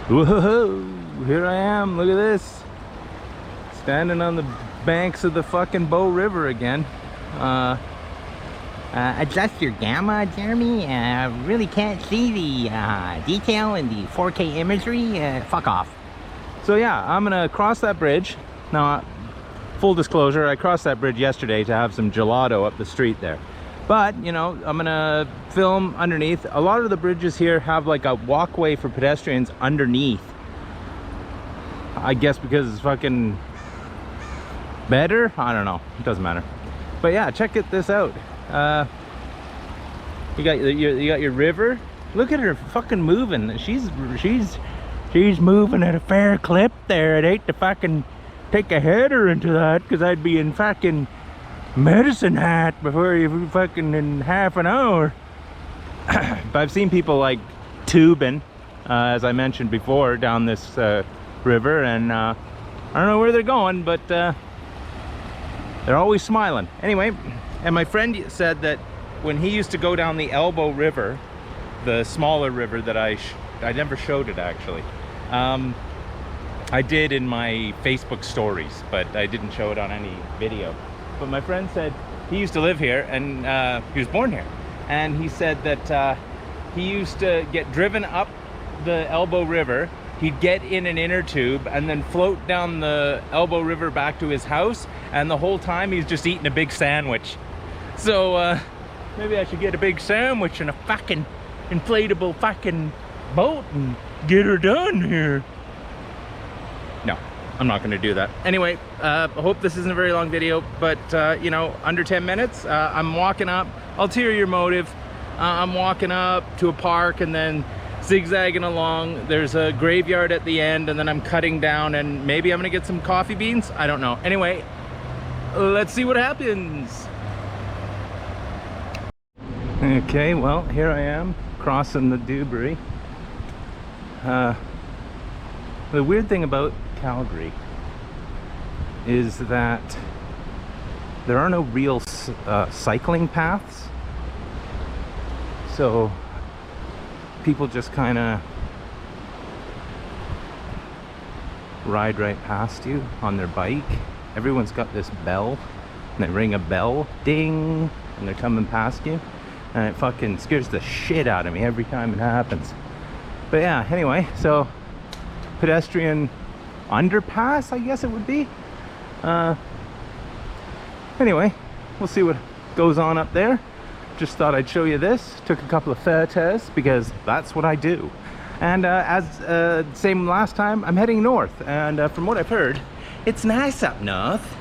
Whoa, here I am, look at this. Standing on the banks of the fucking Bow River again. Adjust your gamma, Jeremy. Really can't see the detail in the 4K imagery. Fuck off. So yeah, I'm gonna cross that bridge. Now, full disclosure, I crossed that bridge yesterday to have some gelato up the street there. But, you know, I'm gonna film underneath. A lot of the bridges here have like a walkway for pedestrians underneath. I guess because it's fucking better? I don't know, it doesn't matter. But yeah, check this out. You got your river. Look at her fucking moving. She's moving at a fair clip there. I'd hate to fucking take a header into that, because I'd be in fucking medicine hat before you fucking in half an hour. But I've seen people like tubing, as I mentioned before, down this river, and I don't know where they're going, but they're always smiling. Anyway, and my friend said that when he used to go down the Elbow River, the smaller river that I never showed it actually. I did in my Facebook stories, but I didn't show it on any video. But my friend said he used to live here, and he was born here. And he said that he used to get driven up the Elbow River. He'd get in an inner tube and then float down the Elbow River back to his house. And the whole time he's just eating a big sandwich. So maybe I should get a big sandwich and a fucking inflatable fucking boat and get her done here. No, I'm not gonna do that. Anyway, I hope this isn't a very long video, but you know, under 10 minutes. I'm walking up, ulterior motive. I'm walking up to a park and then zigzagging along. There's a graveyard at the end, and then I'm cutting down, and maybe I'm gonna get some coffee beans. I don't know. Anyway, let's see what happens. Okay, well, here I am crossing the Dewberry. The weird thing about Calgary is that there are no real cycling paths, so people just kind of ride right past you on their bike. Everyone's got this bell, and they ring a bell, ding, and they're coming past you, and it fucking scares the shit out of me every time it happens. But yeah, anyway, so pedestrian underpass, I guess it would be. Anyway, we'll see what goes on up there. Just thought I'd show you this. Took a couple of photos because that's what I do. And as same last time, I'm heading north, and from what I've heard, it's nice up north.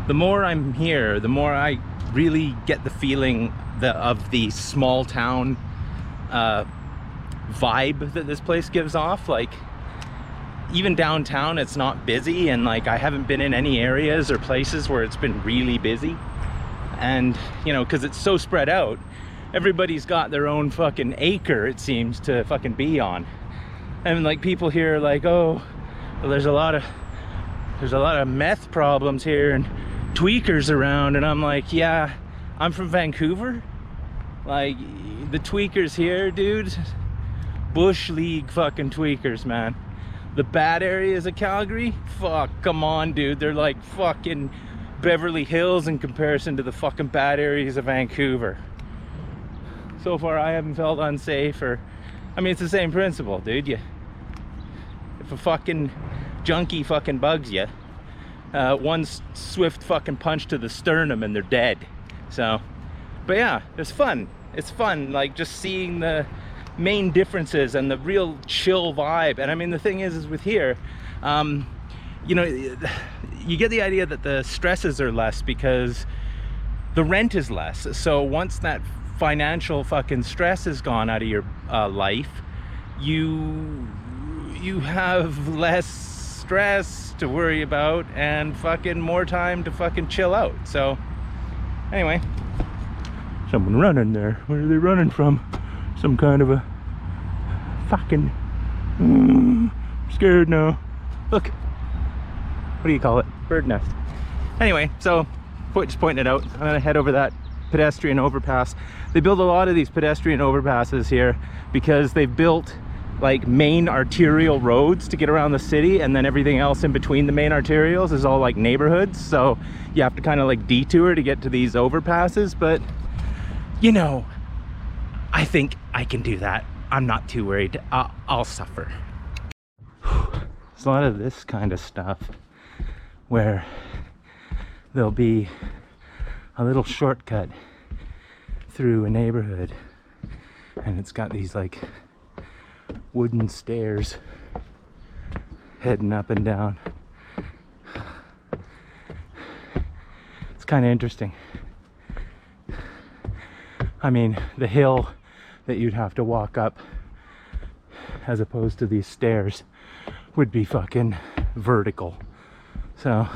The more I'm here, the more I really get the feeling of the small town vibe that this place gives off. Like, even downtown, it's not busy, and like I haven't been in any areas or places where it's been really busy. And you know, because it's so spread out, everybody's got their own fucking acre, it seems, to fucking be on. And like people here are like, oh, well, there's a lot of meth problems here and tweakers around, and I'm like, yeah, I'm from Vancouver. Like, the tweakers here, dude, bush league fucking tweakers, man. The bad areas of Calgary, fuck, come on, dude, they're like fucking Beverly Hills in comparison to the fucking bad areas of Vancouver. So far I haven't felt unsafe, or I mean, it's the same principle, dude. If a fucking junkie fucking bugs you, one swift fucking punch to the sternum and they're dead. So, but yeah, it's fun. It's fun, like just seeing the main differences and the real chill vibe. And I mean, the thing is with here, you know, you get the idea that the stresses are less because the rent is less. So once that financial fucking stress is gone out of your life, you have less stress to worry about and fucking more time to fucking chill out. So anyway, someone running there. Where are they running from? Some kind of a fucking I'm scared now. Look, what do you call it? Bird nest. Anyway, so just pointing it out. I'm gonna head over that pedestrian overpass. They build a lot of these pedestrian overpasses here because they've built like main arterial roads to get around the city, and then everything else in between the main arterials is all like neighborhoods, so you have to kind of like detour to get to these overpasses. But you know, I think I can do that. I'm not too worried. I'll suffer. There's a lot of this kind of stuff where there'll be a little shortcut through a neighborhood, and it's got these like wooden stairs heading up and down. It's kind of interesting. I mean, the hill that you'd have to walk up as opposed to these stairs would be fucking vertical. So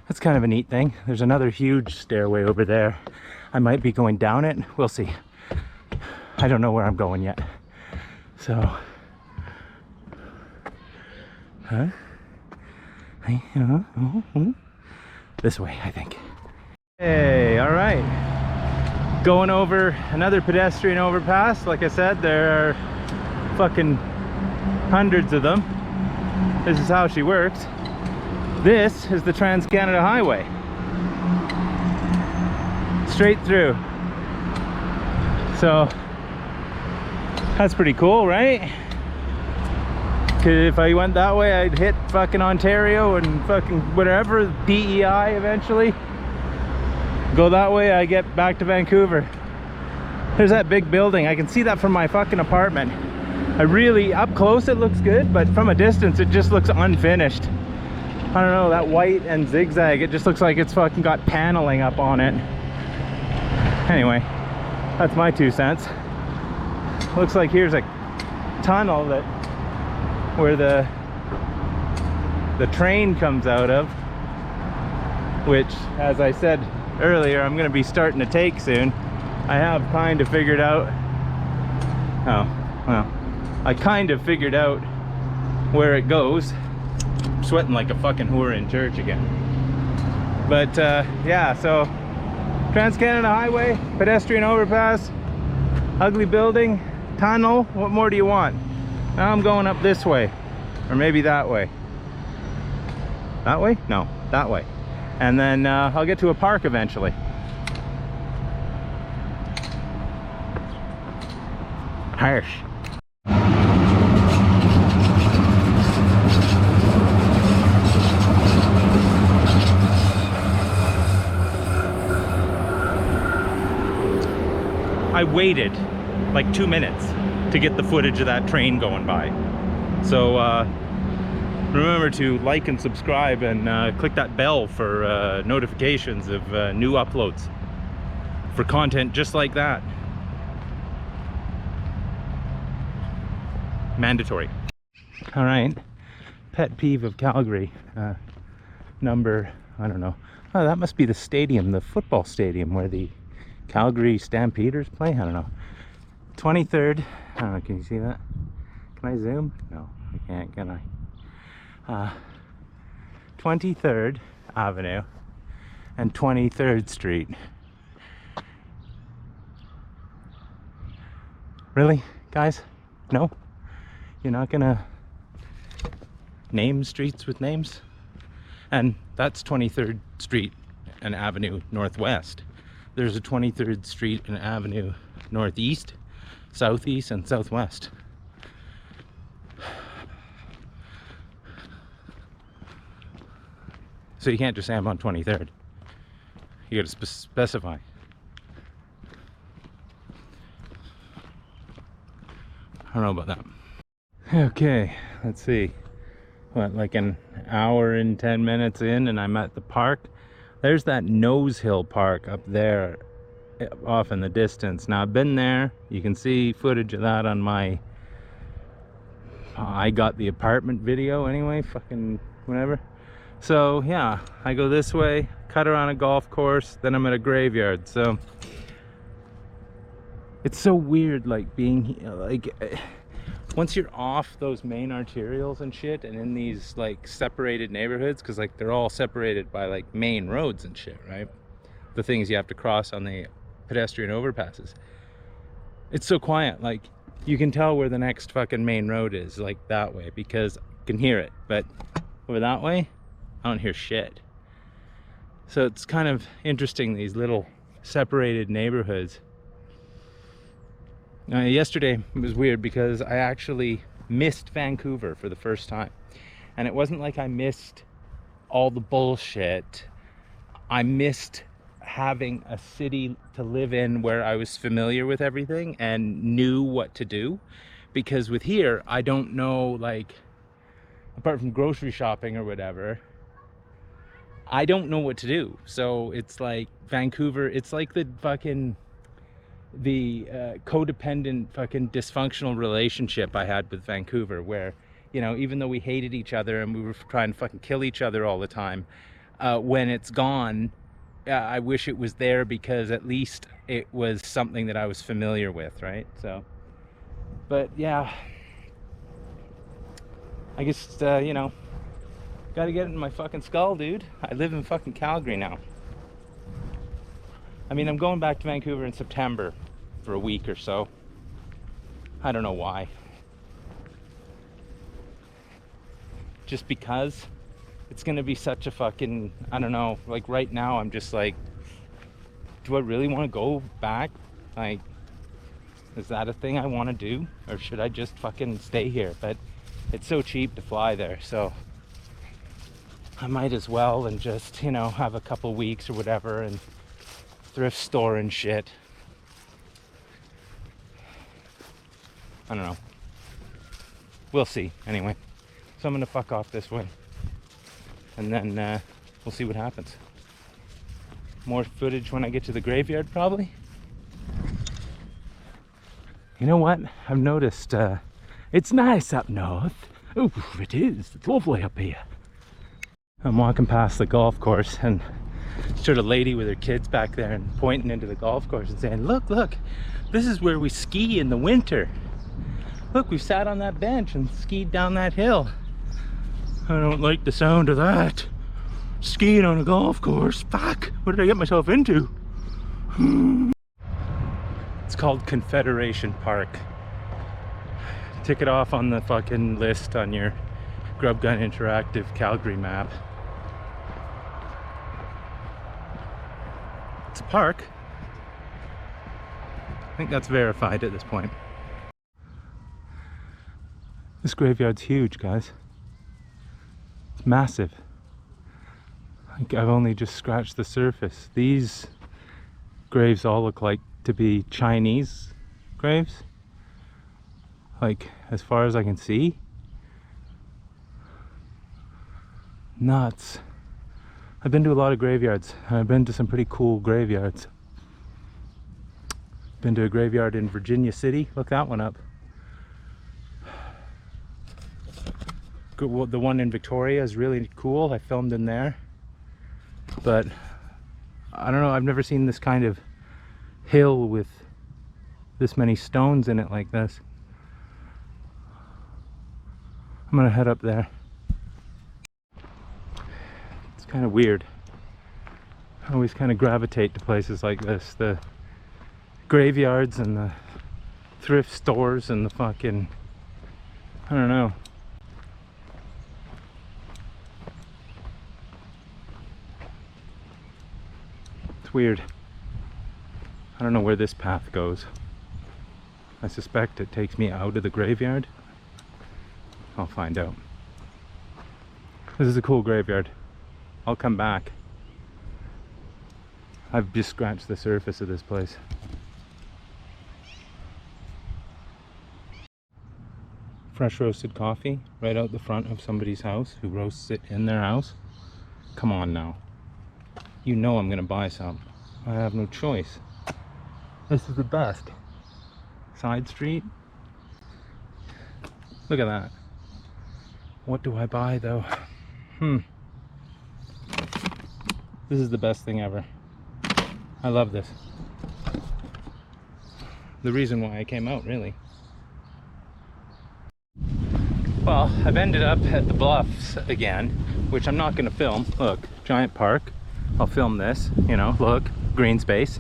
that's kind of a neat thing. There's another huge stairway over there. I might be going down it. We'll see. I don't know where I'm going yet. So, this way, I think. Hey, all right. Going over another pedestrian overpass. Like I said, there are fucking hundreds of them. This is how she works. This is the Trans-Canada Highway. Straight through. So that's pretty cool, right? Cause if I went that way, I'd hit fucking Ontario and fucking whatever, PEI eventually. Go that way, I get back to Vancouver. There's that big building. I can see that from my fucking apartment. Up close it looks good, but from a distance it just looks unfinished. I don't know, that white and zigzag, it just looks like it's fucking got paneling up on it. Anyway, that's my 2 cents. Looks like here's a tunnel where the train comes out of, which, as I said earlier, I'm going to be starting to take soon. I have kind of figured out, I kind of figured out where it goes. I'm sweating like a fucking whore in church again. But yeah, so Trans-Canada Highway, pedestrian overpass, ugly building, tunnel. What more do you want? Now I'm going up this way, or maybe that way. That way? No, that way. And then I'll get to a park eventually. Harsh. I waited like 2 minutes to get the footage of that train going by. So remember to like and subscribe and click that bell for notifications of new uploads for content just like that. Mandatory. All right, pet peeve of Calgary, number, I don't know. Oh, that must be the stadium, the football stadium where the Calgary Stampeders play. I don't know. 23rd. I don't know, can you see that? Can I zoom? No, I can't, can I? 23rd Avenue and 23rd Street. Really, guys? No? You're not gonna name streets with names? And that's 23rd Street and Avenue Northwest. There's a 23rd Street and Avenue Northeast, Southeast, and Southwest. So you can't just say I'm on 23rd. You gotta specify. I don't know about that. Okay, let's see. What, like an hour and 10 minutes in and I'm at the park. There's that Nose Hill Park up there off in the distance. Now I've been there. You can see footage of that on my I got the apartment video anyway, fucking whatever. So yeah, I go this way, cut around a golf course, then I'm at a graveyard. So it's so weird, like being like once you're off those main arterials and shit and in these like separated neighborhoods, because like they're all separated by like main roads and shit, right? the things you have to cross on the pedestrian overpasses. It's so quiet, like you can tell where the next fucking main road is, like that way, because I can hear it, but over that way I don't hear shit. So it's kind of interesting, these little separated neighborhoods. Yesterday it was weird because I actually missed Vancouver for the first time, and it wasn't like I missed all the bullshit. I missed having a city to live in where I was familiar with everything and knew what to do, because with here I don't know, like, apart from grocery shopping or whatever, I don't know what to do. So it's like Vancouver, it's like the fucking codependent fucking dysfunctional relationship I had with Vancouver, where, you know, even though we hated each other and we were trying to fucking kill each other all the time, when it's gone, I wish it was there, because at least it was something that I was familiar with, right? So, but yeah, I guess, you know, gotta get it in my fucking skull, dude. I live in fucking Calgary now. I mean, I'm going back to Vancouver in September for a week or so. I don't know why. Just because it's gonna be such a fucking, I don't know, like right now I'm just like, do I really want to go back? Like, is that a thing I want to do? Or should I just fucking stay here? But it's so cheap to fly there, so I might as well and just, you know, have a couple weeks or whatever and thrift store and shit. I don't know. We'll see. Anyway, so I'm gonna fuck off this way, and then we'll see what happens. More footage when I get to the graveyard, probably. You know what? I've noticed it's nice up north. Oh, it is. It's lovely up here. I'm walking past the golf course, and there's a lady with her kids back there and pointing into the golf course and saying, look, look, this is where we ski in the winter. Look, we've sat on that bench and skied down that hill. I don't like the sound of that. Skiing on a golf course. Fuck, what did I get myself into? It's called Confederation Park. Tick it off on the fucking list on your Grubgun interactive Calgary map. It's a park. I think that's verified at this point. This graveyard's huge, guys. It's massive. I've only just scratched the surface. These graves all look like to be Chinese graves, like as far as I can see. Nuts. I've been to a lot of graveyards, and I've been to some pretty cool graveyards. Been to a graveyard in Virginia City. Look that one up. The one in Victoria is really cool. I filmed in there, but I don't know, I've never seen this kind of hill with this many stones in it like this. I'm gonna head up there. It's kind of weird. I always kind of gravitate to places like this, the graveyards and the thrift stores and the fucking, I don't know. Weird. I don't know where this path goes. I suspect it takes me out of the graveyard. I'll find out. This is a cool graveyard. I'll come back. I've just scratched the surface of this place. Fresh roasted coffee right out the front of somebody's house who roasts it in their house. Come on now. You know I'm gonna buy some. I have no choice. This is the best. Side street. Look at that. What do I buy though? This is the best thing ever. I love this. The reason why I came out, really. Well, I've ended up at the Bluffs again, which I'm not gonna film. Look, giant park. I'll film this, you know, look. green space.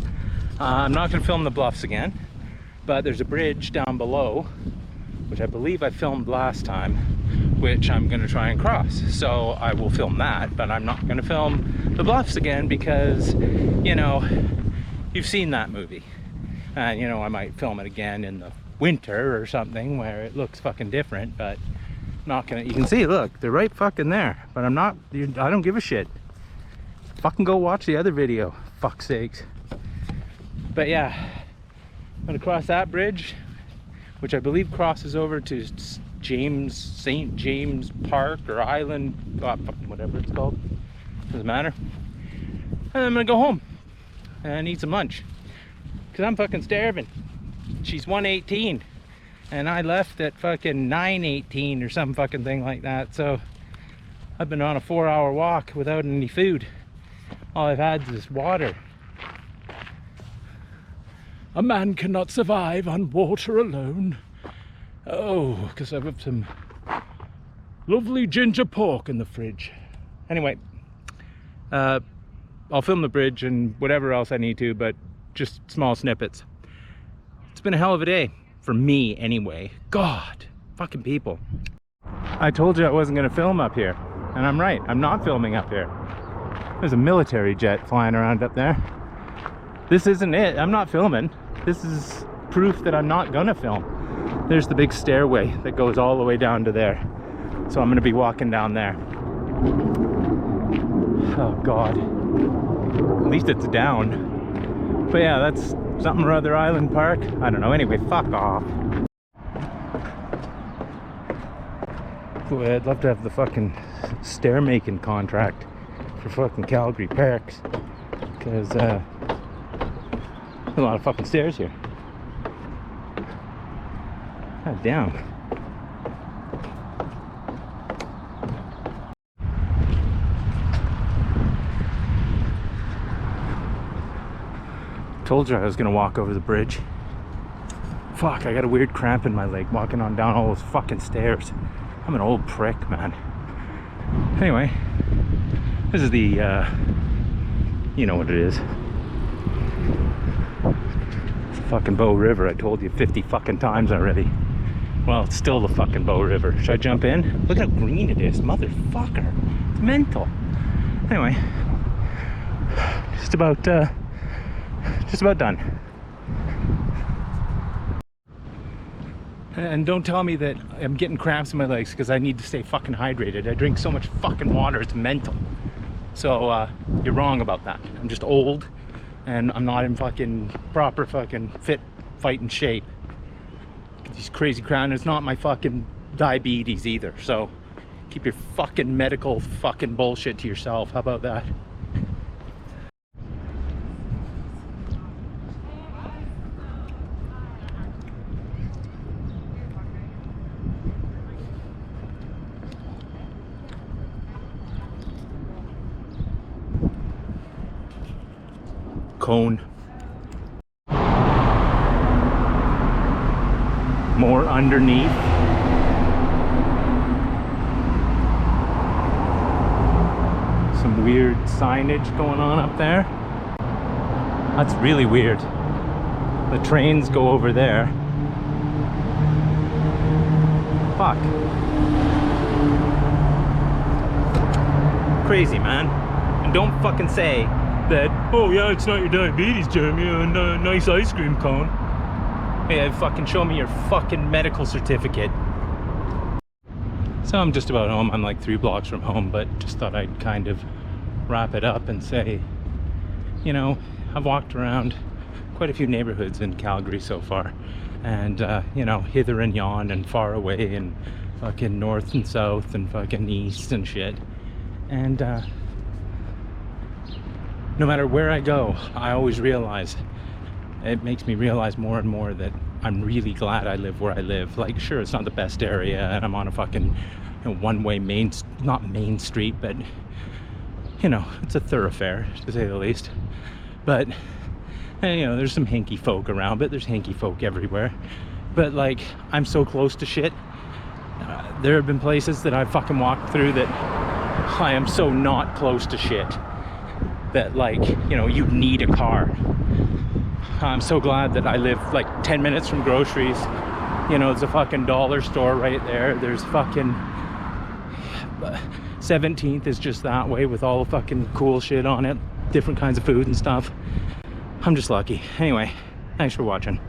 I'm not gonna film the bluffs again, but there's a bridge down below, which I believe I filmed last time, which I'm gonna try and cross. So I will film that, but I'm not gonna film the bluffs again because, you know, you've seen that movie. And, you know, I might film it again in the winter or something where it looks fucking different, but not gonna. You can see, look, they're right fucking there, but I'm not, I don't give a shit. Fucking go watch the other video, fuck's sakes. But yeah, I'm gonna cross that bridge, which I believe crosses over to St. James Park or Island, whatever it's called, doesn't matter. And I'm gonna go home and eat some lunch because I'm fucking starving. She's 1:18 and I left at fucking 9:18 or some fucking thing like that. So I've been on a 4-hour walk without any food. All I've had is water. A man cannot survive on water alone. Oh, because I've got some lovely ginger pork in the fridge. Anyway, I'll film the bridge and whatever else I need to, but just small snippets. It's been a hell of a day. For me, anyway. God, fucking people. I told you I wasn't gonna film up here. And I'm right, I'm not filming up here. There's a military jet flying around up there. This isn't it, I'm not filming. This is proof that I'm not gonna film. There's the big stairway that goes all the way down to there. So I'm gonna be walking down there. Oh God. At least it's down. But yeah, that's something or other island park. I don't know, anyway, fuck off. Boy, I'd love to have the fucking stair making contract for fucking Calgary parks. Because there's a lot of fucking stairs here. God damn. Told you I was gonna walk over the bridge. Fuck, I got a weird cramp in my leg walking on down all those fucking stairs. I'm an old prick, man. Anyway, this is the, you know what it is. It's the fucking Bow River. I told you 50 fucking times already. Well, it's still the fucking Bow River. Should I jump in? Look how green it is, motherfucker. It's mental. Anyway, just about done. And don't tell me that I'm getting cramps in my legs because I need to stay fucking hydrated. I drink so much fucking water, it's mental. So you're wrong about that. I'm just old and I'm not in fucking proper fucking fit fighting shape. These crazy cramps, it's not my fucking diabetes either. So keep your fucking medical fucking bullshit to yourself. How about that? Cone. More underneath. Some weird signage going on up there. That's really weird. The trains go over there. Fuck. Crazy, man. And don't fucking say that, oh yeah, it's not your diabetes, Jeremy, a nice ice cream cone. Hey, fucking show me your fucking medical certificate. So I'm just about home. I'm like 3 blocks from home, but just thought I'd kind of wrap it up and say, you know, I've walked around quite a few neighborhoods in Calgary so far, and you know, hither and yon and far away and fucking north and south and fucking east and shit. And no matter where I go, I always realize, it makes me realize more and more that I'm really glad I live where I live. Like, sure, it's not the best area and I'm on a fucking, you know, one-way not main street, but you know, it's a thoroughfare to say the least. But you know, there's some hinky folk around, but there's hinky folk everywhere. But like, I'm so close to shit. There have been places that I've fucking walked through that I am so not close to shit. that, like, you know, you need a car. I'm so glad that I live like 10 minutes from groceries. You know, there's a fucking dollar store right there. There's fucking 17th is just that way with all the fucking cool shit on it, different kinds of food and stuff. I'm just lucky. Anyway, thanks for watching.